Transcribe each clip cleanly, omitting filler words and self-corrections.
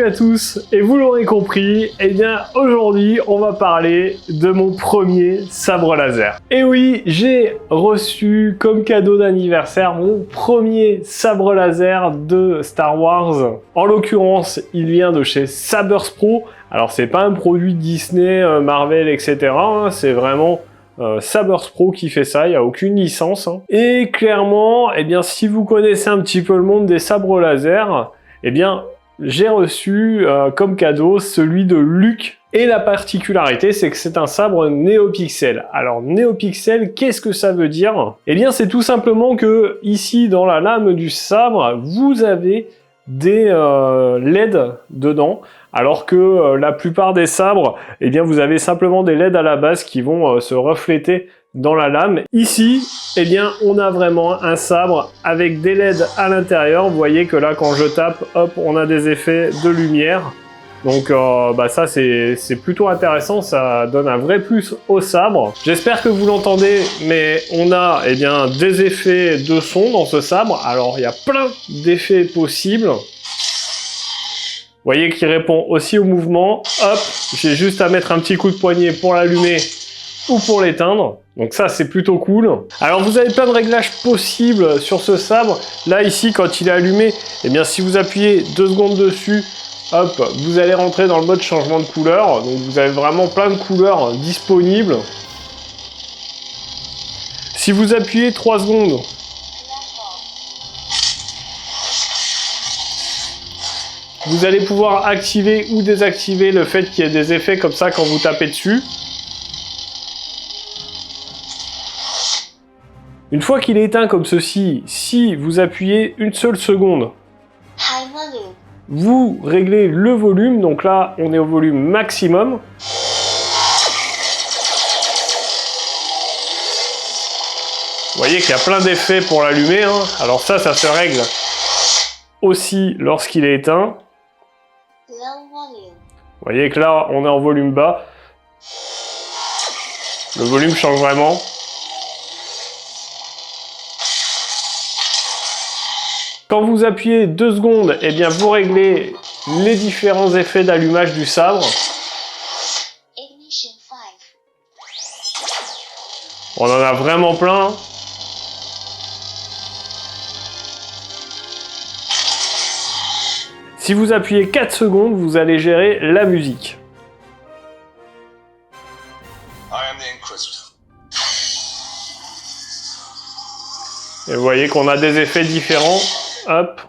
à tous, et vous l'aurez compris, eh bien aujourd'hui on va parler de mon premier sabre laser. Et oui, j'ai reçu comme cadeau d'anniversaire mon premier sabre laser de Star Wars. En l'occurrence, il vient de chez Sabers Pro. Alors c'est pas un produit Disney, Marvel, etc. hein, c'est vraiment Sabers Pro qui fait ça, il n'y a aucune licence. Hein. Et clairement, eh bien, si vous connaissez un petit peu le monde des sabres laser, eh bien, j'ai reçu comme cadeau celui de Luke. Et la particularité, c'est que c'est un sabre NeoPixel. Alors, NeoPixel, qu'est-ce que ça veut dire? Eh bien, c'est tout simplement que ici, dans la lame du sabre, vous avez des LED dedans, alors que la plupart des sabres, eh bien, vous avez simplement des LED à la base qui vont se refléter dans la lame. Ici, eh bien, on a vraiment un sabre avec des LED à l'intérieur. Vous voyez que là, quand je tape, hop, on a des effets de lumière. Donc ça c'est plutôt intéressant, ça donne un vrai plus au sabre. J'espère que vous l'entendez, mais on a eh bien, des effets de son dans ce sabre. Alors il y a plein d'effets possibles. Vous voyez qu'il répond aussi au mouvement. Hop, j'ai juste à mettre un petit coup de poignet pour l'allumer ou pour l'éteindre. Donc ça c'est plutôt cool. Alors vous avez plein de réglages possibles sur ce sabre. Là ici quand il est allumé, eh bien si vous appuyez 2 secondes dessus, hop, vous allez rentrer dans le mode changement de couleur. Donc vous avez vraiment plein de couleurs disponibles. Si vous appuyez 3 secondes, vous allez pouvoir activer ou désactiver le fait qu'il y ait des effets comme ça quand vous tapez dessus. Une fois qu'il est éteint comme ceci, si vous appuyez une seule seconde, vous réglez le volume, donc là on est au volume maximum. Vous voyez qu'il y a plein d'effets pour l'allumer, hein. Alors ça se règle aussi lorsqu'il est éteint. Vous voyez que là on est en volume bas. Le volume change vraiment. Quand vous appuyez 2 secondes, eh bien vous réglez les différents effets d'allumage du sabre. On en a vraiment plein. Si vous appuyez 4 secondes, vous allez gérer la musique. Et vous voyez qu'on a des effets différents. Hop.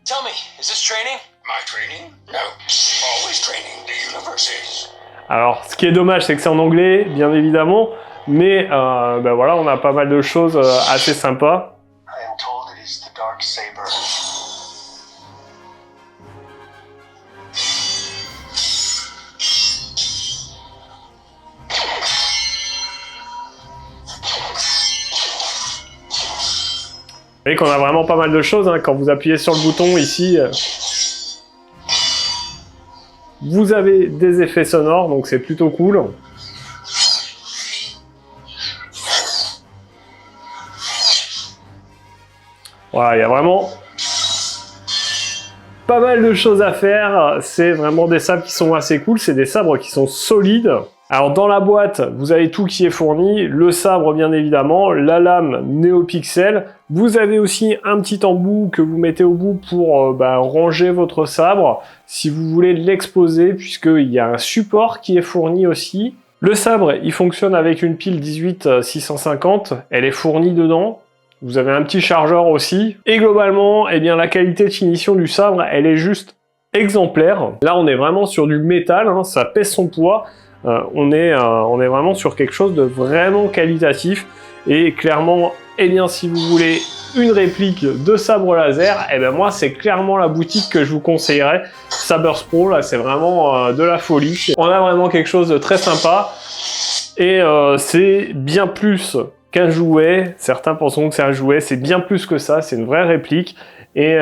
Tell me, is this training? My training? No. Always training. The universe is. Alors, ce qui est dommage, c'est que c'est en anglais, bien évidemment, mais voilà, on a pas mal de choses assez sympas. I am told it is the dark saber. Vous voyez qu'on a vraiment pas mal de choses, hein. Quand vous appuyez sur le bouton ici, vous avez des effets sonores, donc c'est plutôt cool. Voilà, il y a vraiment pas mal de choses à faire. C'est vraiment des sabres qui sont assez cool, c'est des sabres qui sont solides. Alors dans la boîte, vous avez tout qui est fourni, le sabre bien évidemment, la lame NeoPixel, vous avez aussi un petit embout que vous mettez au bout pour ranger votre sabre si vous voulez l'exposer, puisqu'il y a un support qui est fourni aussi. Le sabre, il fonctionne avec une pile 18650, elle est fournie dedans. Vous avez un petit chargeur aussi. Et globalement, eh bien, la qualité de finition du sabre, elle est juste exemplaire. Là, on est vraiment sur du métal, hein, ça pèse son poids. On est vraiment sur quelque chose de vraiment qualitatif. Et clairement, eh bien, si vous voulez une réplique de sabre laser, eh bien, moi, c'est clairement la boutique que je vous conseillerais. Sabers Pro, là, c'est vraiment de la folie. On a vraiment quelque chose de très sympa. Et c'est bien plus qu'un jouet. Certains penseront que c'est un jouet, c'est bien plus que ça, c'est une vraie réplique. Et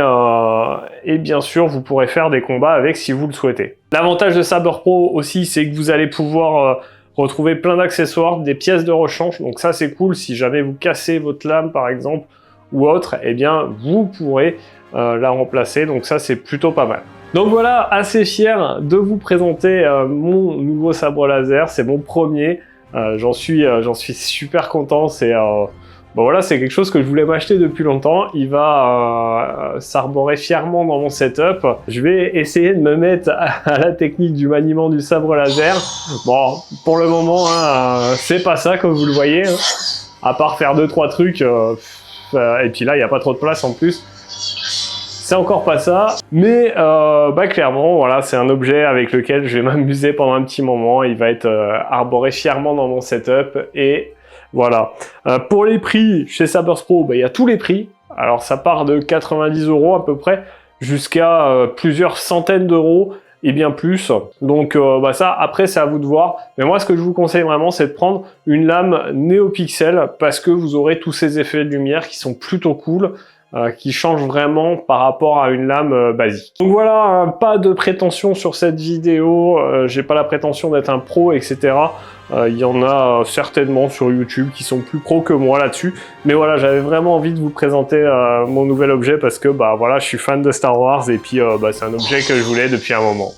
bien sûr, vous pourrez faire des combats avec si vous le souhaitez. L'avantage de Sabers Pro aussi, c'est que vous allez pouvoir retrouver plein d'accessoires, des pièces de rechange. Donc ça, c'est cool. Si jamais vous cassez votre lame, par exemple, ou autre, eh bien, vous pourrez l'a remplacé, donc ça c'est plutôt pas mal. Donc voilà, assez fier de vous présenter mon nouveau sabre laser, c'est mon premier, j'en suis super content, c'est bon voilà, c'est quelque chose que je voulais m'acheter depuis longtemps, il va s'arborer fièrement dans mon setup. Je vais essayer de me mettre à la technique du maniement du sabre laser. Bon, pour le moment, hein, c'est pas ça comme vous le voyez, hein. À part faire 2-3 trucs, et puis là il n'y a pas trop de place en plus. C'est encore pas ça, mais clairement, voilà, c'est un objet avec lequel je vais m'amuser pendant un petit moment. Il va être arboré fièrement dans mon setup et voilà. Pour les prix, chez Sabers Pro, il y a tous les prix. Alors ça part de 90 € à peu près jusqu'à plusieurs centaines d'euros et bien plus. Donc ça, après, c'est à vous de voir. Mais moi, ce que je vous conseille vraiment, c'est de prendre une lame NeoPixel parce que vous aurez tous ces effets de lumière qui sont plutôt cool. Qui change vraiment par rapport à une lame basique. Donc voilà, pas de prétention sur cette vidéo, j'ai pas la prétention d'être un pro, etc. Il y en a certainement sur YouTube qui sont plus pros que moi là-dessus. Mais voilà, j'avais vraiment envie de vous présenter mon nouvel objet parce que voilà, je suis fan de Star Wars et puis c'est un objet que je voulais depuis un moment.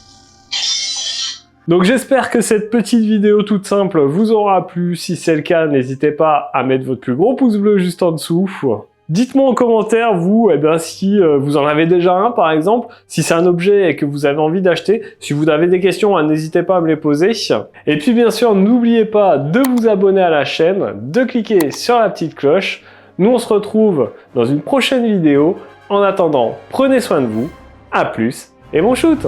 Donc j'espère que cette petite vidéo toute simple vous aura plu. Si c'est le cas, n'hésitez pas à mettre votre plus gros pouce bleu juste en dessous. Dites-moi en commentaire, vous, si vous en avez déjà un, par exemple, si c'est un objet et que vous avez envie d'acheter. Si vous avez des questions, n'hésitez pas à me les poser. Et puis, bien sûr, n'oubliez pas de vous abonner à la chaîne, de cliquer sur la petite cloche. Nous, on se retrouve dans une prochaine vidéo. En attendant, prenez soin de vous. À plus et bon shoot!